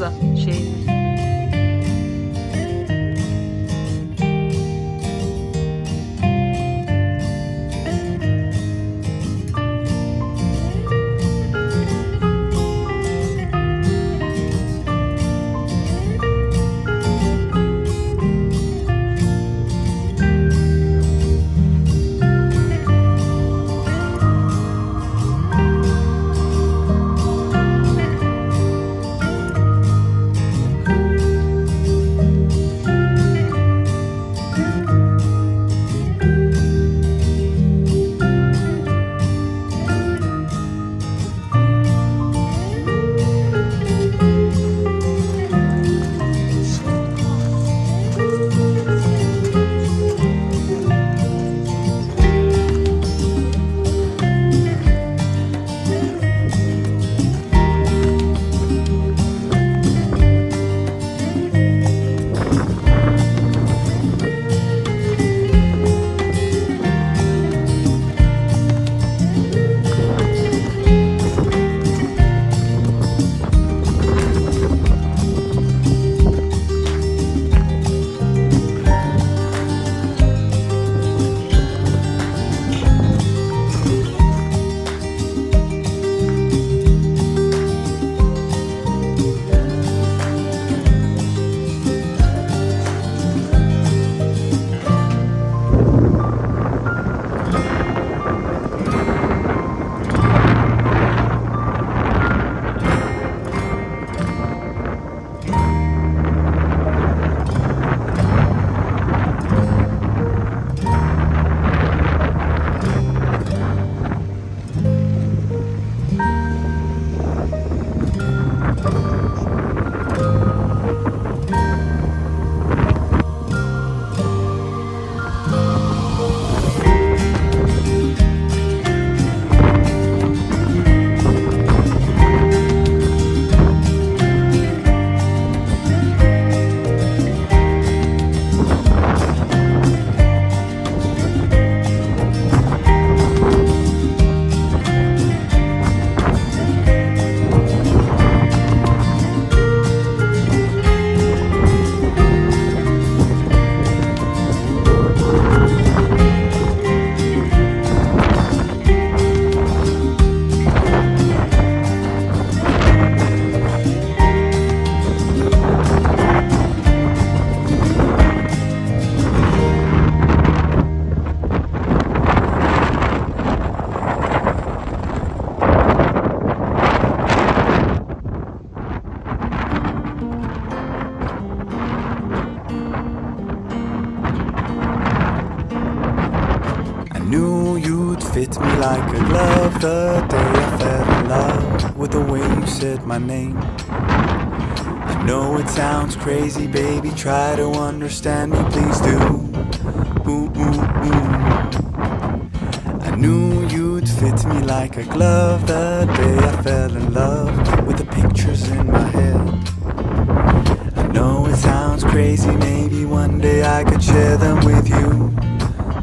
massa şeyler. Fit me like a glove the day I fell in love with the way you said my name. I know it sounds crazy, baby, try to understand me, please do. Ooh, ooh, ooh. I knew you'd fit me like a glove the day I fell in love with the pictures in my head. I know it sounds crazy, maybe one day I could share them with you.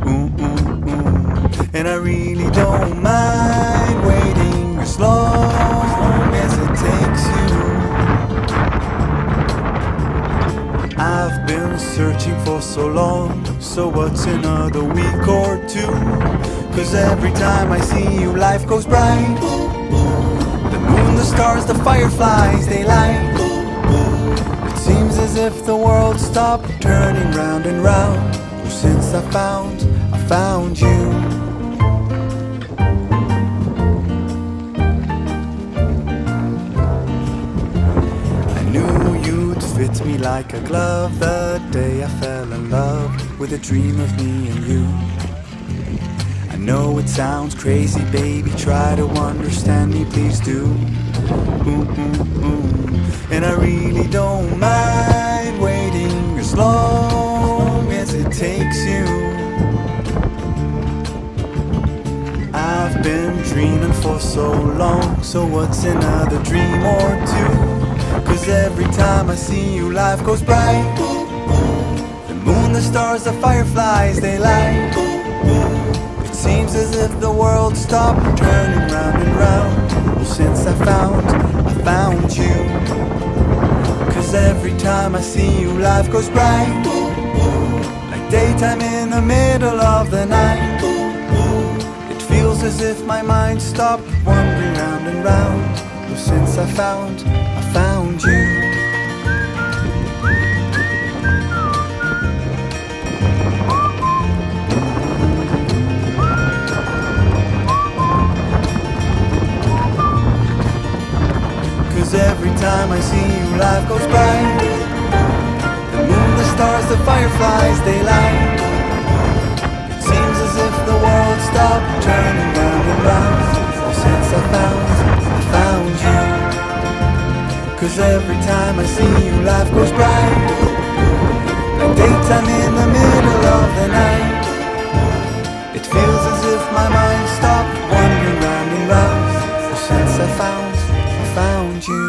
Ooh, ooh, ooh. And I really don't mind waiting as long as it takes you. I've been searching for so long, so what's another week or two? 'Cause every time I see you life goes bright. The moon, the stars, the fireflies, they light. It seems as if the world stopped turning round and round. Since I found you. Fit me like a glove the day I fell in love with a dream of me and you. I know it sounds crazy, baby, try to understand me, please do. Ooh, ooh, ooh. And I really don't mind waiting as long as it takes you. I've been dreaming for so long, so what's another dream or two? 'Cause every time I see you life goes bright. The moon, the stars, the fireflies, they light. It seems as if the world stopped turning round and round. Well, since I found you. every time I see you, life goes bright, like daytime in the middle of the night. It feels as if my mind stopped wandering round and round. Well, since I found you. 'Cause every time I see you, life goes by. The moon, the stars, the fireflies, they light. It seems as if the world stopped turning round and round. Well, since I found you. 'Cause every time I see you, life goes bright, like daytime in the middle of the night. It feels as if my mind stopped wandering round and round. Well, since I found you.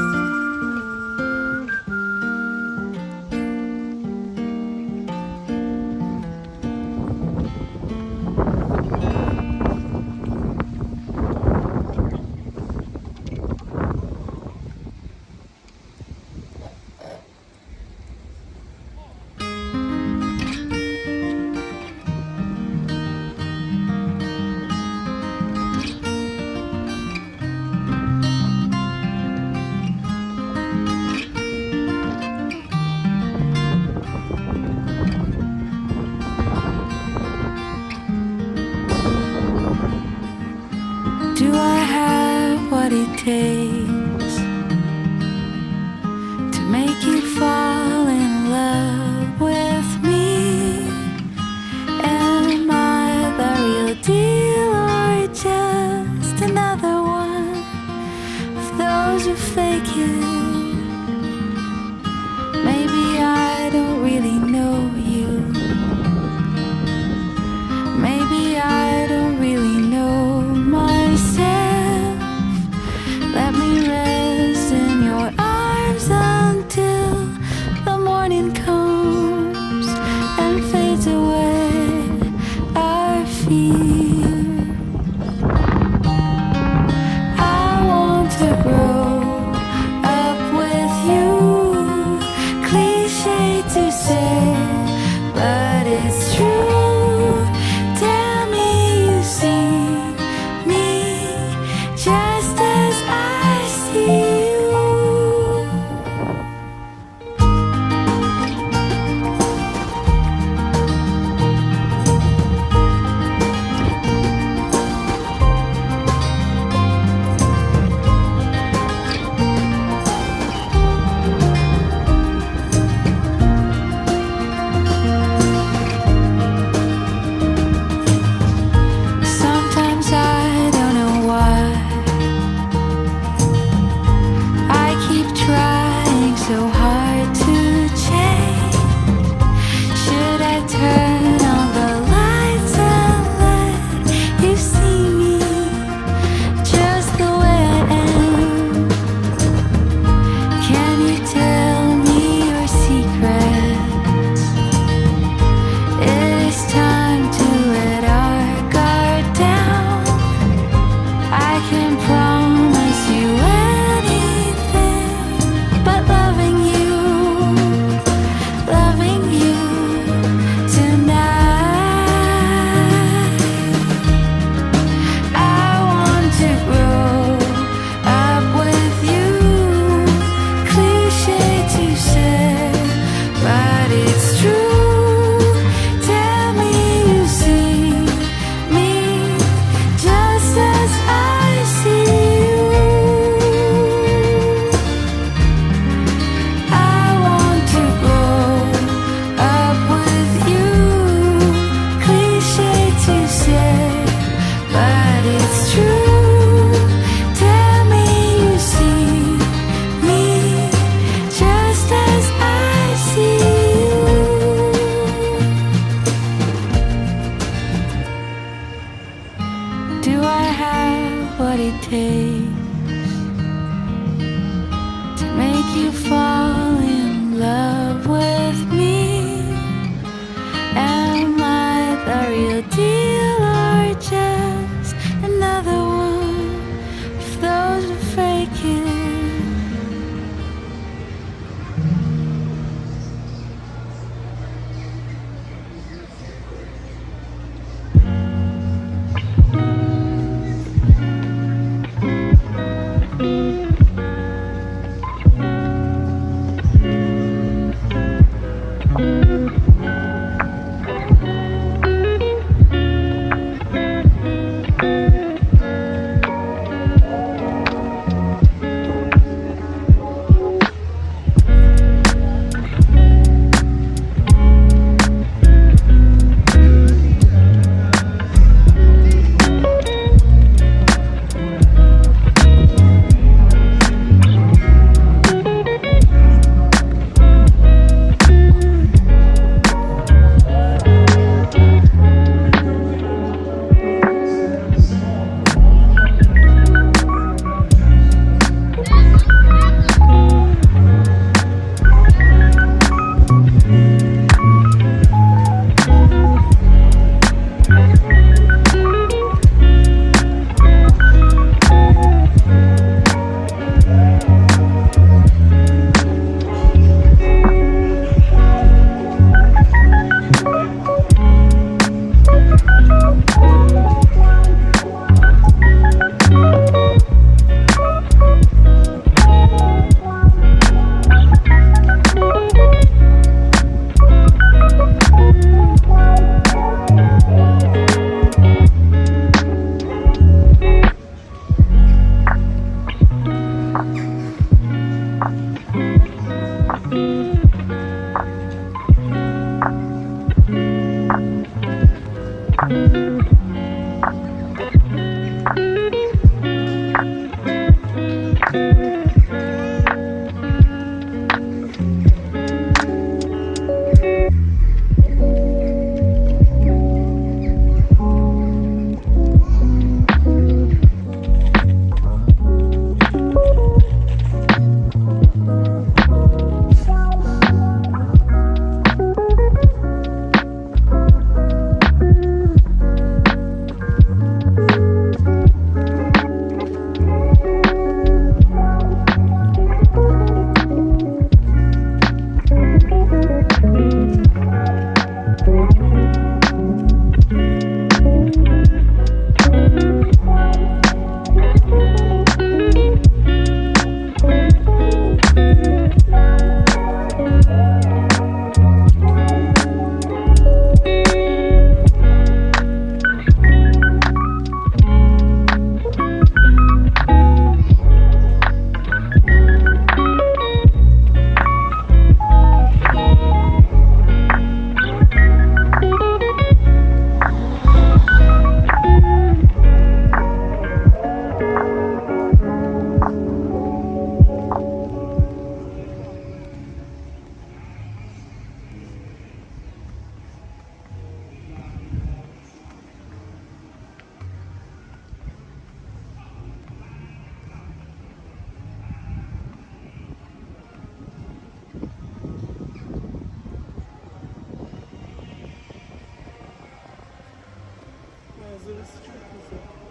Burası çok güzel.